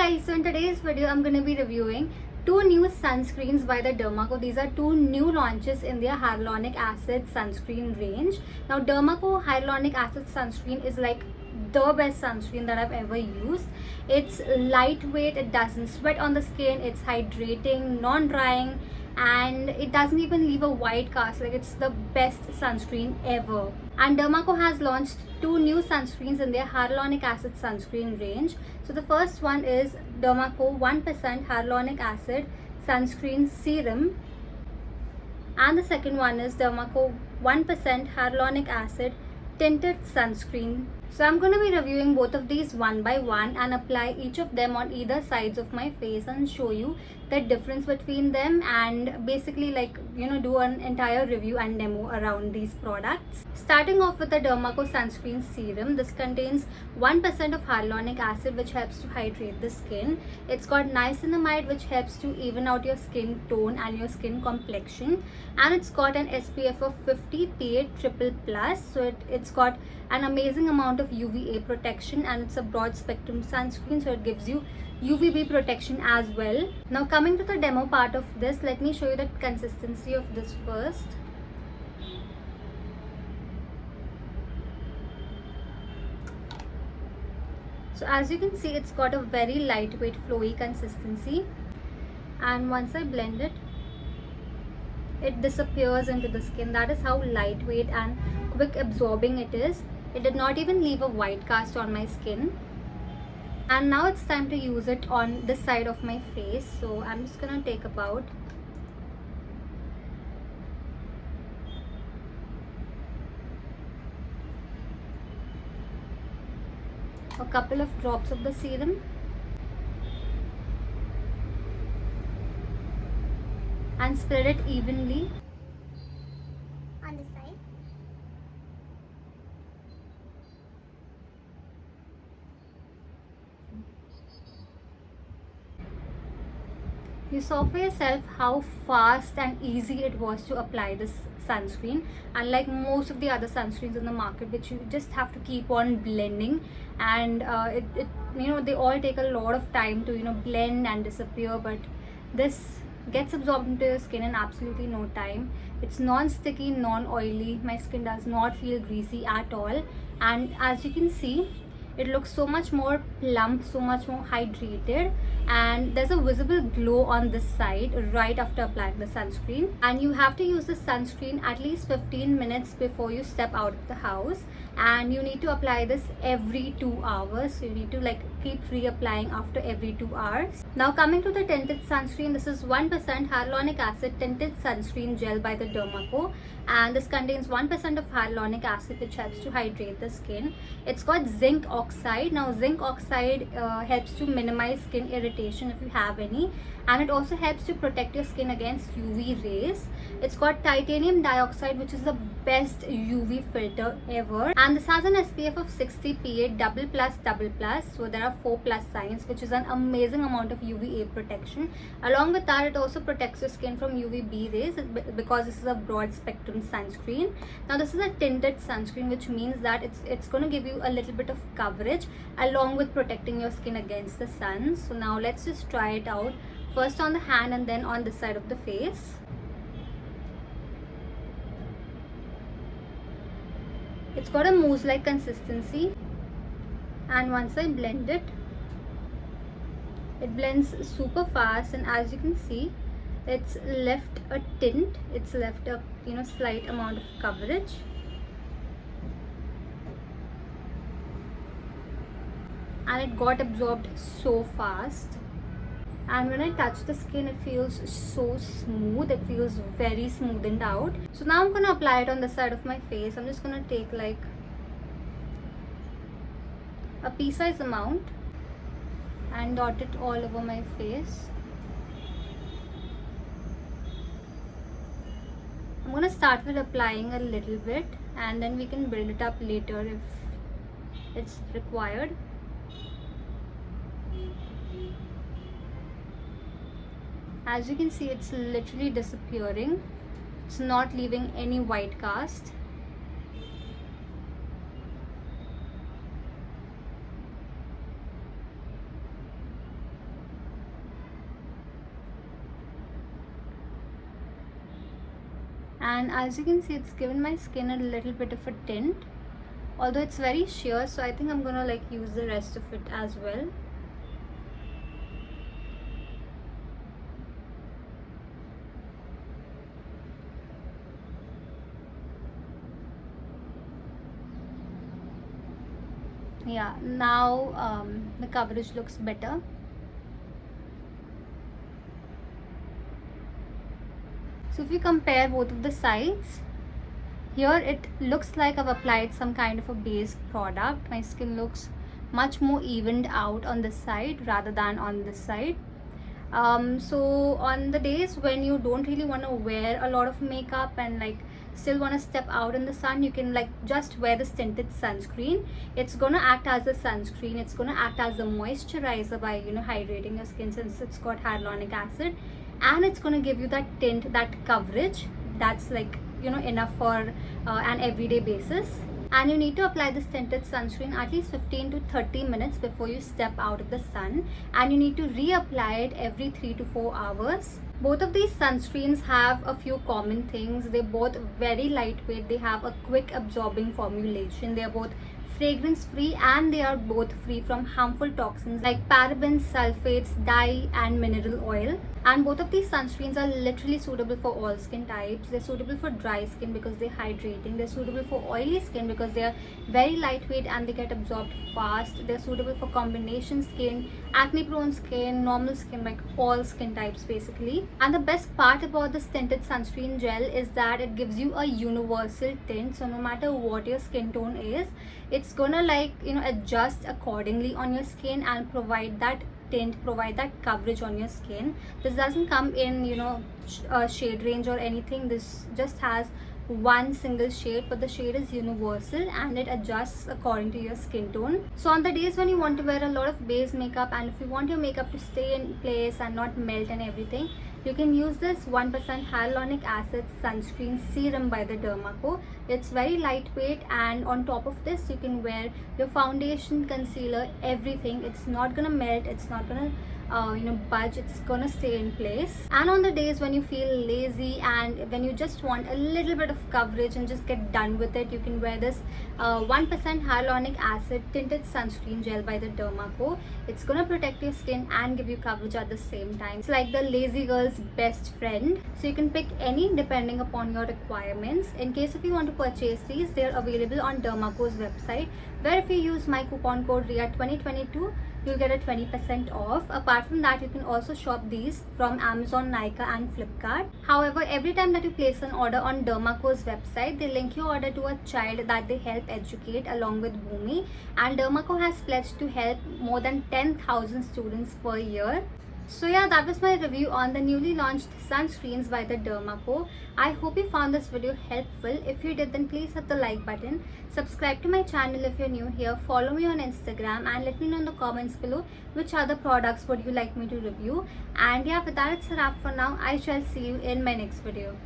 guys, so in today's video I'm going to be reviewing two new sunscreens by the Derma. These are two new launches in their Hyaluronic Acid sunscreen range. Now Derma Hyaluronic Acid sunscreen is like the best sunscreen that I've ever used. It's lightweight, it doesn't sweat on the skin, it's hydrating, non-drying, and it doesn't even leave a white cast. Like, it's the best sunscreen ever. And Derma has launched two new sunscreens in their Hyaluronic Acid sunscreen range. So the first one is Derma 1% Hyaluronic Acid Sunscreen Serum, and the second one is Derma 1% Hyaluronic Acid Tinted Sunscreen. So I'm going to be reviewing both of these one by one and apply each of them on either sides of my face and show you the difference between them, and basically, like, do an entire review and demo around these products. Starting off with the Derma Sunscreen Serum. This contains 1% of hyaluronic acid, which helps to hydrate the skin. It's got niacinamide, which helps to even out your skin tone and your skin complexion, and it's got an SPF of 50 PA+++, so it's got an amazing amount of UVA protection, and it's a broad spectrum sunscreen, so it gives you UVB protection as well. Now coming to the demo part of this, let me show you the consistency of this first. So as you can see, it's got a very lightweight flowy consistency, and once I blend it, it disappears into the skin. That is how lightweight and quick absorbing it is. It did not even leave a white cast on my skin. And now it's time to use it on this side of my face. So I'm just gonna take about a couple of drops of the serum and spread it evenly on the side. You saw for yourself how fast and easy it was to apply this sunscreen, unlike most of the other sunscreens in the market, which you just have to keep on blending, and they all take a lot of time to blend and disappear, but this gets absorbed into your skin in absolutely no time. It's non-sticky, non-oily. My skin does not feel greasy at all, and as you can see, it looks so much more plump, so much more hydrated, and there's a visible glow on this side right after applying the sunscreen. And you have to use the sunscreen at least 15 minutes before you step out of the house, and you need to apply this every 2 hours. So you need to keep reapplying after every 2 hours. Now coming to the tinted sunscreen, this is 1% Hyaluronic Acid Tinted Sunscreen Gel by the Derma, and this contains 1% of hyaluronic acid, which helps to hydrate the skin. It's got zinc oxide. Now zinc oxide helps to minimize skin irritation if you have any, and it also helps to protect your skin against UV rays. It's got titanium dioxide, which is the best UV filter ever, and this has an SPF of 60 PA++++, so there are 4 plus signs, which is an amazing amount of UVA protection. Along with that, it also protects your skin from UVB rays because this is a broad spectrum sunscreen. Now this is a tinted sunscreen, which means that it's going to give you a little bit of coverage along with protecting your skin against the sun. So now let's just try it out, first on the hand and then on this side of the face. It's got a mousse-like consistency, and once I blend it, it blends super fast, and as you can see, it's left a tint, it's left a slight amount of coverage. And it got absorbed so fast, and when I touch the skin, it feels so smooth. It feels very smoothened out. So now I'm gonna apply it on the side of my face. I'm just gonna take a pea-sized amount and dot it all over my face. I'm gonna start with applying a little bit, and then we can build it up later if it's required. As you can see, it's literally disappearing. It's not leaving any white cast. and as you can see, it's given my skin a little bit of a tint, although it's very sheer, so I think I'm gonna like use the rest of it as well. Yeah, now the coverage looks better. So if you compare both of the sides, here it looks like I've applied some kind of a base product. My skin looks much more evened out on this side rather than on this side. So on the days when you don't really want to wear a lot of makeup and like still want to step out in the sun, you can like just wear this tinted sunscreen. It's gonna act as a sunscreen, it's gonna act as a moisturizer by, you know, hydrating your skin since it's got hyaluronic acid, and it's gonna give you that tint, that coverage that's like, you know, enough for an everyday basis. And you need to apply this tinted sunscreen at least 15 to 30 minutes before you step out of the sun, and you need to reapply it every 3 to 4 hours. Both of these sunscreens have a few common things. They're both very lightweight, they have a quick absorbing formulation, they are both fragrance free, and they are both free from harmful toxins like parabens, sulfates, dye and mineral oil. And both of these sunscreens are literally suitable for all skin types. They're suitable for dry skin because they're hydrating, they're suitable for oily skin because they're very lightweight and they get absorbed fast, they're suitable for combination skin, acne prone skin, normal skin, like all skin types basically. And the best part about this tinted sunscreen gel is that it gives you a universal tint, so no matter what your skin tone is, it's gonna like, you know, adjust accordingly on your skin and provide that tint, provide that coverage on your skin. This doesn't come in, you know, a shade range or anything. This just has one single shade, but the shade is universal and it adjusts according to your skin tone. So on the days when you want to wear a lot of base makeup and if you want your makeup to stay in place and not melt and everything, you can use this 1% Hyaluronic Acid Sunscreen Serum by the Derma. It's very lightweight, and on top of this you can wear your foundation, concealer, everything. It's not gonna melt, it's not gonna budge, it's gonna stay in place. And on the days when you feel lazy and when you just want a little bit of coverage and just get done with it, you can wear this 1% Hyaluronic Acid Tinted Sunscreen Gel by the Derma. It's gonna protect your skin and give you coverage at the same time. It's like the lazy girl's best friend, so you can pick any depending upon your requirements. In case if you want to purchase these, they're available on Dermaco's website, where if you use my coupon code Riya 2022, you'll get a 20% off. Apart from that, you can also shop these from Amazon, Nykaa and Flipkart. However, every time that you place an order on Dermaco's website, they link your order to a child that they help educate along with Bhumi, and Dermaco has pledged to help more than 10,000 students per year. So yeah, that was my review on the newly launched sunscreens by the Derma. I hope you found this video helpful. If you did, then please hit the like button. Subscribe to my channel if you're new here. Follow me on Instagram and let me know in the comments below which other products would you like me to review. And yeah, with that, it's a wrap for now. I shall see you in my next video.